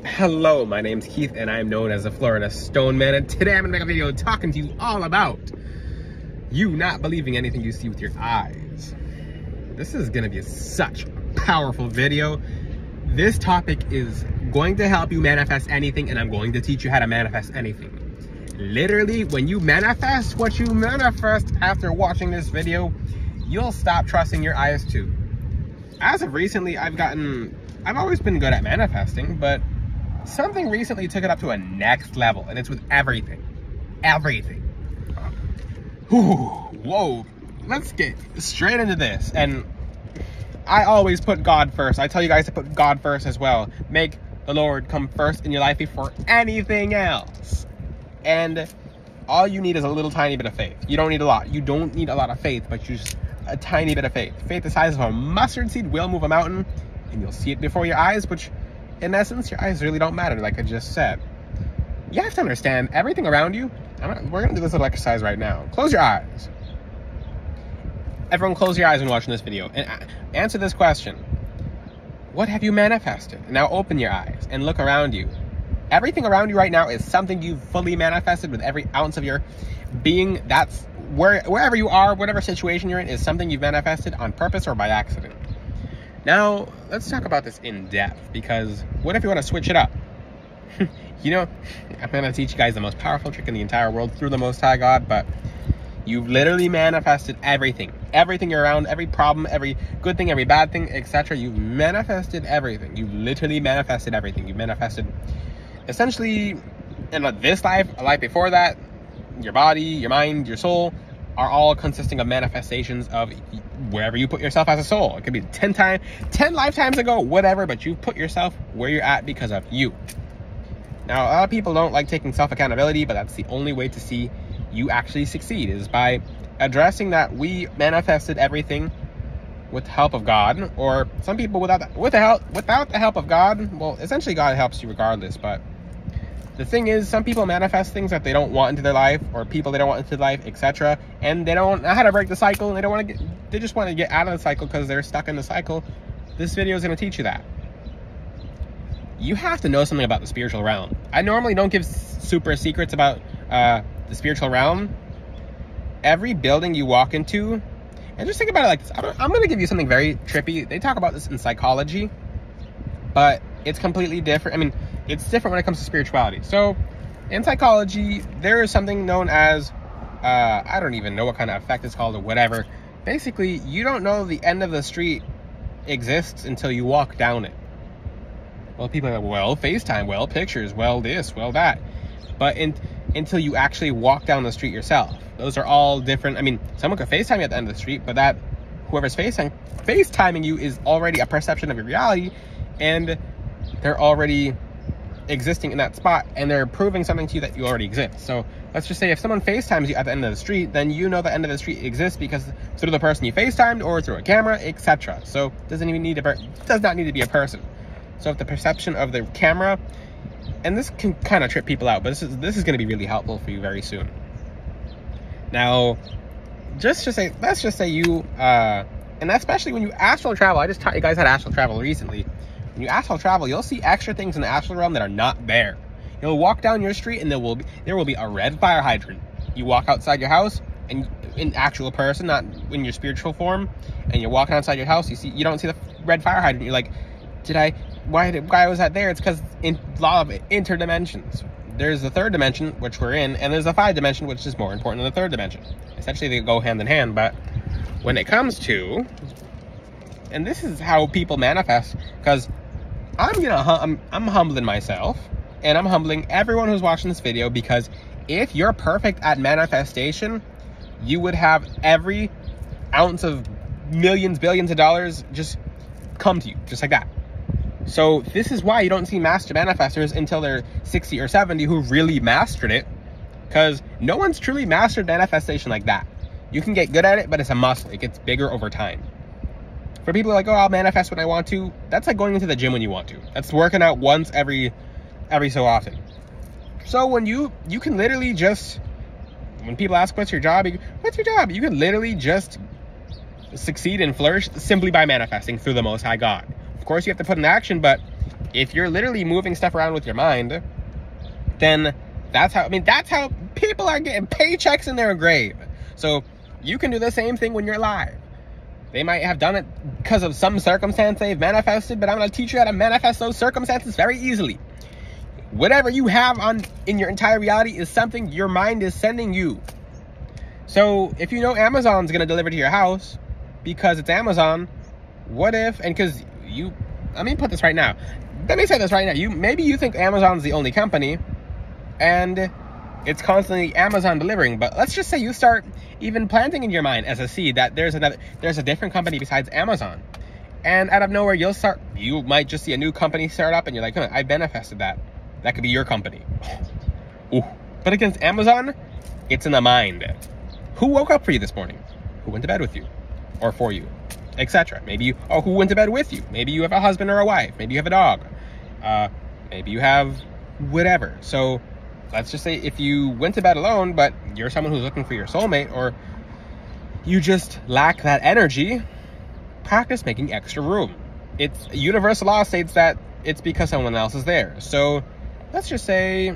Hello, my name's Keith and I'm known as the Florida Stone Man, and today I'm gonna make a video talking to you all about you not believing anything you see with your eyes. This is gonna be such a powerful video. This topic is going to help you manifest anything, and I'm going to teach you how to manifest anything. Literally, when you manifest what you manifest after watching this video, you'll stop trusting your eyes too. As of recently, I've always been good at manifesting, but something recently took it up to a next level, and it's with everything. Everything. Whoa, let's get straight into this. And I always put God first. I tell you guys to put God first as well. Make the Lord come first in your life before anything else. And all you need is a little tiny bit of faith. You don't need a lot. You don't need a lot of faith, but just a tiny bit of faith. Faith the size of a mustard seed will move a mountain, and you'll see it before your eyes, which in essence, your eyes really don't matter, like I just said. You have to understand everything around you. We're gonna do this little exercise right now. Close your eyes. Everyone close your eyes when watching this video and answer this question. What have you manifested? Now open your eyes and look around you. Everything around you right now is something you've fully manifested with every ounce of your being. That's wherever you are, whatever situation you're in, is something you've manifested on purpose or by accident. Now, let's talk about this in depth, because what if you want to switch it up? You know, I'm going to teach you guys the most powerful trick in the entire world through the Most High God, but you've literally manifested everything. Everything you're around, every problem, every good thing, every bad thing, etc. You've manifested everything. You've literally manifested everything. You've manifested, essentially, in this life, a life before that, your body, your mind, your soul, are all consisting of manifestations of wherever you put yourself as a soul. It could be 10 lifetimes ago, whatever, but you put yourself where you're at because of you. Now, a lot of people don't like taking self-accountability, but that's the only way to see you actually succeed, is by addressing that we manifested everything with the help of God, or some people without the help of God. Well, essentially God helps you regardless, but the thing is, some people manifest things that they don't want into their life, or people they don't want into their life, etc. And they don't know how to break the cycle, and they just want to get out of the cycle because they're stuck in the cycle. This video is going to teach you that. You have to know something about the spiritual realm. I normally don't give super secrets about the spiritual realm. Every building you walk into, and just think about it like this. I'm going to give you something very trippy. They talk about this in psychology, but it's completely different. I mean, it's different when it comes to spirituality. So in psychology, there is something known as, I don't even know what kind of effect it's called or whatever. Basically, you don't know the end of the street exists until you walk down it. Well, people are like, well, FaceTime, well, pictures, well, this, well, that. But until you actually walk down the street yourself. Those are all different. I mean, someone could FaceTime you at the end of the street, but that whoever's FaceTiming you is already a perception of your reality, and they're already existing in that spot, and they're proving something to you that you already exist. So let's just say if someone FaceTimes you at the end of the street, then you know the end of the street exists because through the person you FaceTimed or through a camera, etc. So it does not need to be a person. So if the perception of the camera, and this can kind of trip people out, but this is going to be really helpful for you very soon. Now, let's just say you, and especially when you astral travel, I just taught you guys how to astral travel recently. When you astral travel, you'll see extra things in the astral realm that are not there. You'll walk down your street and there will be a red fire hydrant. You walk outside your house, and in actual person, not in your spiritual form, and you're walking outside your house, you don't see the red fire hydrant. You're like, why was that there? It's because in law of interdimensions. There's the third dimension, which we're in, and there's the 5th dimension, which is more important than the 3rd dimension. Essentially, they go hand in hand, but when it comes to, and this is how people manifest, because I'm humbling myself, and I'm humbling everyone who's watching this video, because if you're perfect at manifestation, you would have every ounce of millions, billions of dollars just come to you, just like that. So this is why you don't see master manifestors until they're 60 or 70 who really mastered it, because no one's truly mastered manifestation like that. You can get good at it, but it's a muscle. It gets bigger over time. For people who are like, oh, I'll manifest when I want to, that's like going into the gym when you want to. That's working out once every so often. So when you can literally just, when people ask, what's your job? What's your job? You can literally just succeed and flourish simply by manifesting through the Most High God. Of course, you have to put in action, but if you're literally moving stuff around with your mind, then that's how people are getting paychecks in their grave. So you can do the same thing when you're alive. They might have done it because of some circumstance they've manifested, but I'm going to teach you how to manifest those circumstances very easily. Whatever you have in your entire reality is something your mind is sending you. So if you know Amazon's going to deliver to your house because it's Amazon, what if, and because let me put this right now. Let me say this right now. Maybe you think Amazon's the only company and it's constantly Amazon delivering, but let's just say you start even planting in your mind as a seed that there's a different company besides Amazon. And out of nowhere, you might just see a new company start up and you're like, I manifested that. That could be your company. Ooh. But against Amazon, it's in the mind. Who woke up for you this morning? Who went to bed with you? Or for you? Etc. Who went to bed with you? Maybe you have a husband or a wife. Maybe you have a dog. Maybe you have whatever. So let's just say if you went to bed alone, but you're someone who's looking for your soulmate, or you just lack that energy, practice making extra room. It's universal law states that it's because someone else is there. So let's just say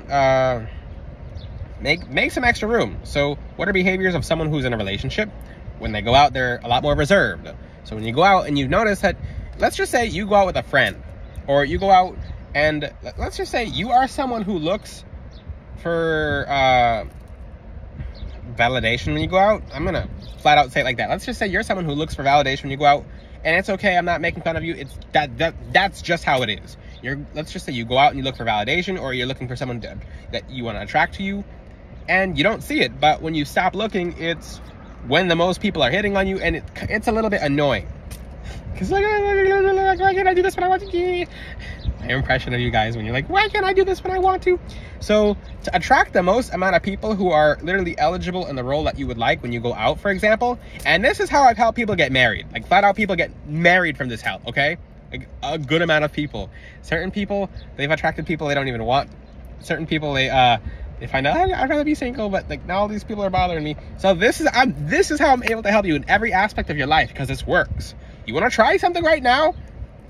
make some extra room. So what are behaviors of someone who's in a relationship? When they go out, they're a lot more reserved. So when you go out and you notice that, let's just say you go out with a friend, or you go out and let's just say you are someone who looks for validation when you go out. I'm gonna flat out say it like that. Let's just say you're someone who looks for validation when you go out, and it's okay. I'm not making fun of you. It's that's just how it is. Let's just say you go out and you look for validation, or you're looking for someone that you want to attract to you, and you don't see it. But when you stop looking, it's when the most people are hitting on you, and it's a little bit annoying. Because like, why can't I do this when I want to? My impression of you guys when you're like, why can't I do this when I want to? So to attract the most amount of people who are literally eligible in the role that you would like when you go out, for example, and this is how I've helped people get married. Like flat out people get married from this help, okay? Like a good amount of people. Certain people, they've attracted people they don't even want. Certain people, they find out, I'd rather be single, but like now all these people are bothering me. So this is how I'm able to help you in every aspect of your life, because this works. You want to try something right now?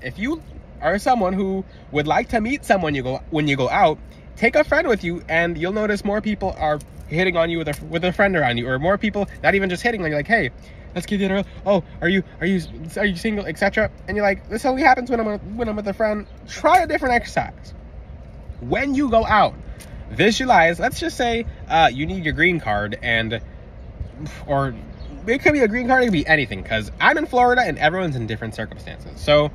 If you are someone who would like to meet someone when you go out, take a friend with you, and you'll notice more people are hitting on you with a friend around you, or more people not even just hitting, like, hey, let's get dinner. Oh, are you single, etc. And you're like, this only happens when I'm with a friend. Try a different exercise. When you go out, visualize. Let's just say you need your green card, or it could be a green card, it could be anything, because I'm in Florida and everyone's in different circumstances. So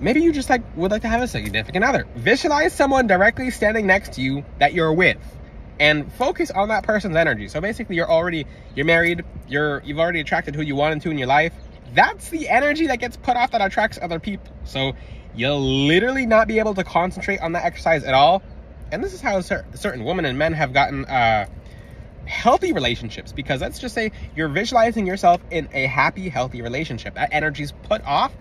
maybe you just would like to have a significant other. Visualize someone directly standing next to you that you're with, and focus on that person's energy. So basically you're married, you've already attracted who you wanted to in your life. That's the energy that gets put off that attracts other people. So you'll literally not be able to concentrate on that exercise at all. And this is how certain women and men have gotten healthy relationships, because let's just say you're visualizing yourself in a happy, healthy relationship. That energy's put off.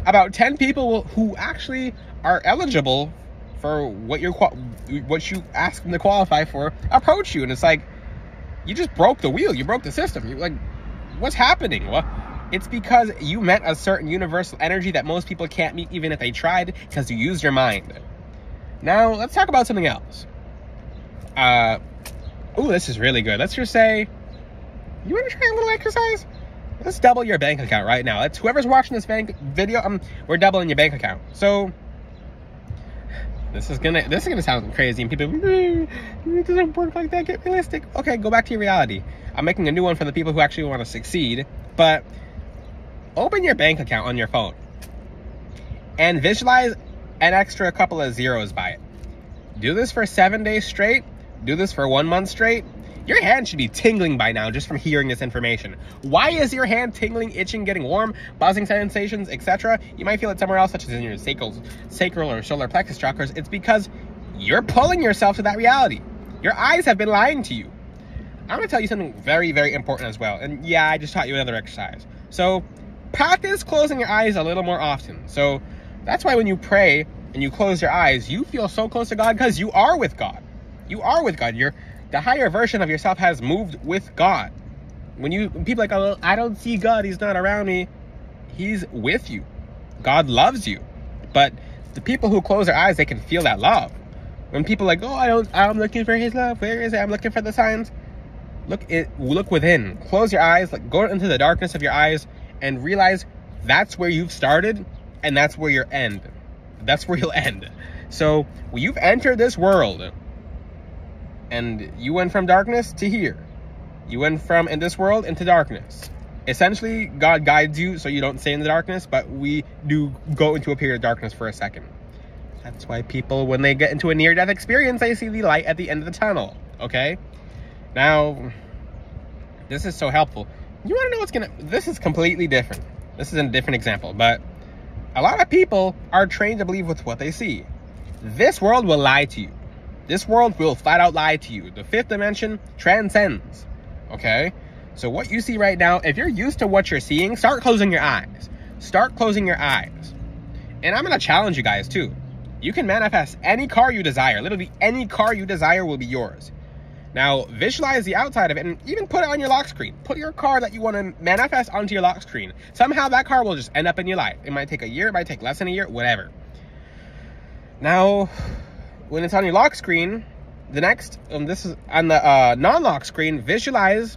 About 10 people who actually are eligible for what you ask them to qualify for approach you, and it's like you just broke the wheel, you broke the system. You're like, what's happening? Well, it's because you met a certain universal energy that most people can't meet even if they tried, because you used your mind. Now let's talk about something else. Oh, this is really good. Let's just say you want to try a little exercise. Let's double your bank account right now. That's whoever's watching this video. We're doubling your bank account. So this is gonna sound crazy, and people, it doesn't work like that. Get realistic. Okay, go back to your reality. I'm making a new one for the people who actually want to succeed. But open your bank account on your phone and visualize an extra couple of zeros by it. Do this for 7 days straight. Do this for 1 month straight. Your hand should be tingling by now just from hearing this information. Why is your hand tingling, itching, getting warm, buzzing sensations, etc.? You might feel it somewhere else, such as in your sacral or solar plexus chakras. It's because you're pulling yourself to that reality. Your eyes have been lying to you. I'm going to tell you something very, very important as well. And yeah, I just taught you another exercise. So practice closing your eyes a little more often. So that's why when you pray and you close your eyes, you feel so close to God, because you are with God. You are with God. The higher version of yourself has moved with God. When people are like, oh, I don't see God, he's not around me. He's with you. God loves you. But the people who close their eyes, they can feel that love. When people are like, oh, I'm looking for his love. Where is it? I'm looking for the signs. Look within. Close your eyes, like go into the darkness of your eyes and realize that's where you've started and that's where you'll end. That's where you'll end. So when you've entered this world and you went from darkness to here, you went from in this world into darkness. Essentially, God guides you so you don't stay in the darkness, but we do go into a period of darkness for a second. That's why people, when they get into a near-death experience, they see the light at the end of the tunnel, okay? Now, this is so helpful. You want to know this is completely different. This is a different example, but a lot of people are trained to believe with what they see. This world will lie to you. This world will flat out lie to you. The fifth dimension transcends, okay? So what you see right now, if you're used to what you're seeing, start closing your eyes. Start closing your eyes. And I'm going to challenge you guys too. You can manifest any car you desire. Literally any car you desire will be yours. Now, visualize the outside of it and even put it on your lock screen. Put your car that you want to manifest onto your lock screen. Somehow that car will just end up in your life. It might take a year, it might take less than a year, whatever. Now, when it's on your lock screen, the next, this is on the non-lock screen, visualize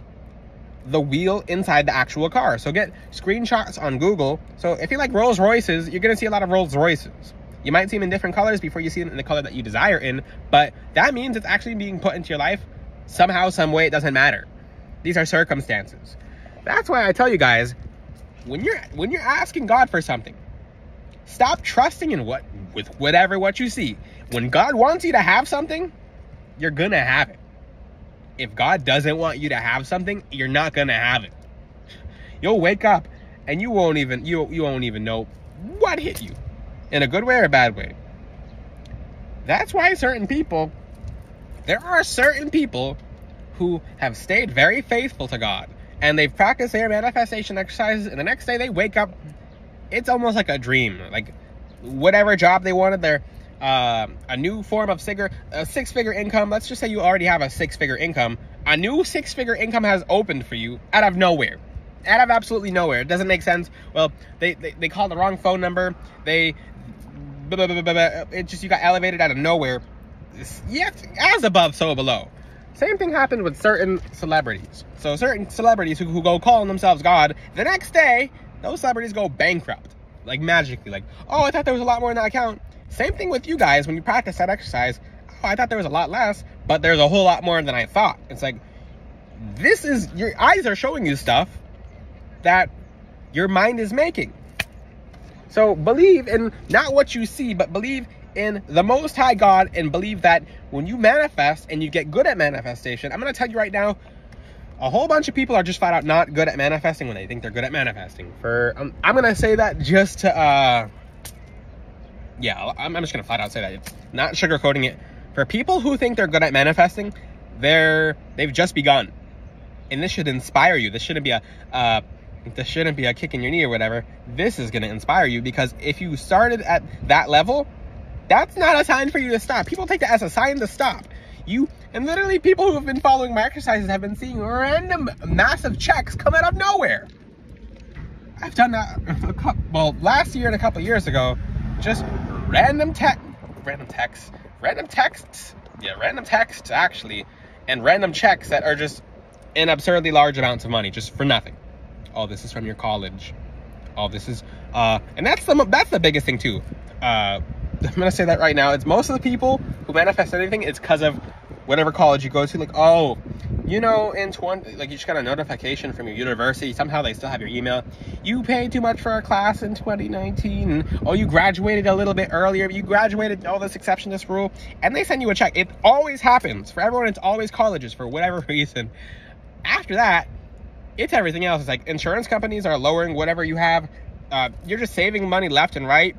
the wheel inside the actual car. So get screenshots on Google. So if you like Rolls Royces, you're going to see a lot of Rolls Royces. You might see them in different colors before you see them in the color that you desire in, but that means it's actually being put into your life somehow, some way. It doesn't matter. These are circumstances. That's why I tell you guys, when you're asking God for something, stop trusting in what you see. When God wants you to have something, you're gonna have it. If God doesn't want you to have something, you're not gonna have it. You'll wake up and you won't even know what hit you, in a good way or a bad way. That's why there are certain people who have stayed very faithful to God and they've practiced their manifestation exercises, and the next day they wake up, it's almost like a dream. Like whatever job they wanted, their a new form of six-figure income. Let's just say you already have a six-figure income. A new six-figure income has opened for you out of nowhere. Out of absolutely nowhere. It doesn't make sense. Well, they called the wrong phone number. It just, you got elevated out of nowhere. Yeah, as above, so below. Same thing happened with certain celebrities. So certain celebrities who go calling themselves God, the next day, those celebrities go bankrupt. Like magically. Like, oh, I thought there was a lot more in that account. Same thing with you guys when you practice that exercise. Oh, I thought there was a lot less, but there's a whole lot more than I thought. It's like, your eyes are showing you stuff that your mind is making. So believe in not what you see, but believe in the Most High God, and believe that when you manifest and you get good at manifestation, I'm going to tell you right now, a whole bunch of people are just flat out not good at manifesting when they think they're good at manifesting. I'm going to say that just to, yeah, I'm just going to flat out say that. It's not sugarcoating it. For people who think they're good at manifesting, they've just begun. And this should inspire you. This shouldn't be a kick in your knee or whatever. This is going to inspire you, because if you started at that level, that's not a sign for you to stop. People take that as a sign to stop. And literally people who have been following my exercises have been seeing random massive checks come out of nowhere. I've done that last year and a couple years ago. Just random texts actually, and random checks that are just in absurdly large amounts of money, just for nothing. Oh, this is from your college. Oh, this is, and that's the biggest thing too. I'm gonna say that right now. It's most of the people who manifest anything, it's because of whatever college you go to. Like, oh, you know, you just got a notification from your university. Somehow they still have your email. You paid too much for a class in 2019. Oh, you graduated a little bit earlier. You graduated, all this exception, this rule. And they send you a check. It always happens. For everyone, it's always colleges for whatever reason. After that, it's everything else. It's like insurance companies are lowering whatever you have. You're just saving money left and right.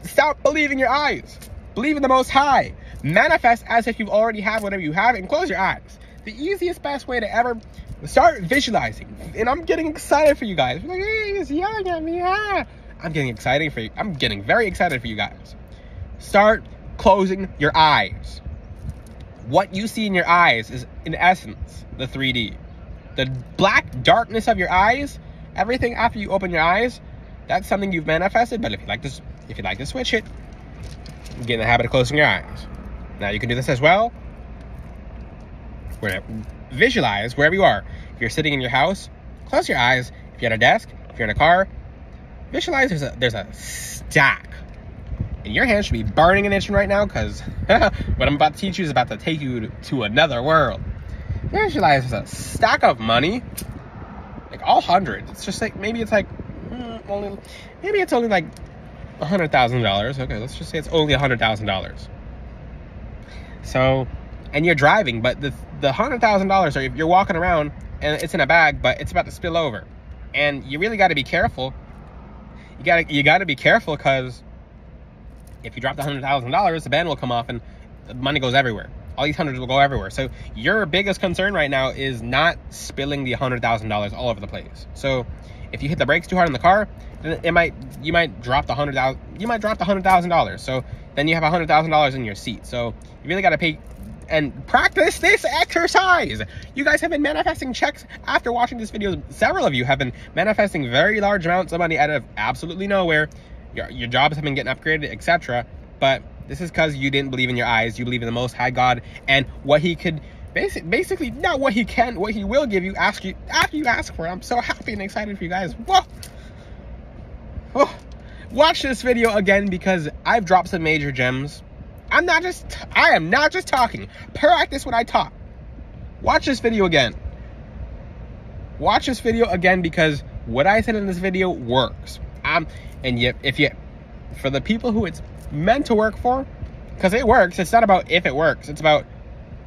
Stop believing your eyes. Believe in the Most High. Manifest as if you already have whatever you have, and close your eyes. The easiest, best way to ever start visualizing. And I'm getting excited for you guys. Like, hey, he's yelling at me. Ah. I'm getting excited for you. I'm getting very excited for you guys. Start closing your eyes. What you see in your eyes is, in essence, the 3D. The black darkness of your eyes, everything after you open your eyes, that's something you've manifested. But if you'd like to switch it, get in the habit of closing your eyes. Now you can do this as well. We're gonna visualize wherever you are. If you're sitting in your house, close your eyes. If you're at a desk, if you're in a car, visualize there's a stack. And your hand should be burning and itching right now, because what I'm about to teach you is about to take you to another world. Visualize there's a stack of money, like all hundreds. It's just like, maybe it's like maybe it's only like $100,000. Okay, let's just say it's only $100,000. So, and you're driving, but the $100,000, or if you're walking around and it's in a bag, but it's about to spill over, and you really got to be careful. You got to be careful, because if you drop the $100,000, the band will come off and the money goes everywhere. All these hundreds will go everywhere. So your biggest concern right now is not spilling the $100,000 all over the place. So if you hit the brakes too hard in the car, then you might drop the $100,000. So then you have $100,000 in your seat. So you really got to pay and practice this exercise. You guys have been manifesting checks after watching this video. Several of you have been manifesting very large amounts of money out of absolutely nowhere. Your jobs have been getting upgraded, etc. But this is because you didn't believe in your eyes. You believe in the Most High God and what He could basically not what He can, what He will give you after you ask for it. I'm so happy and excited for you guys. Whoa. Whoa. Watch this video again, because I've dropped some major gems. I am not just talking. Practice what I taught. Watch this video again. Watch this video again, because what I said in this video works. For the people who it's meant to work for, because it works. It's not about if it works. It's about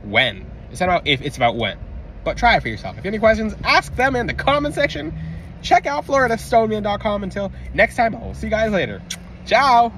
when. It's not about if, it's about when. But try it for yourself. If you have any questions, ask them in the comment section. Check out FloridaStoneman.com. Until next time, I will see you guys later. Ciao.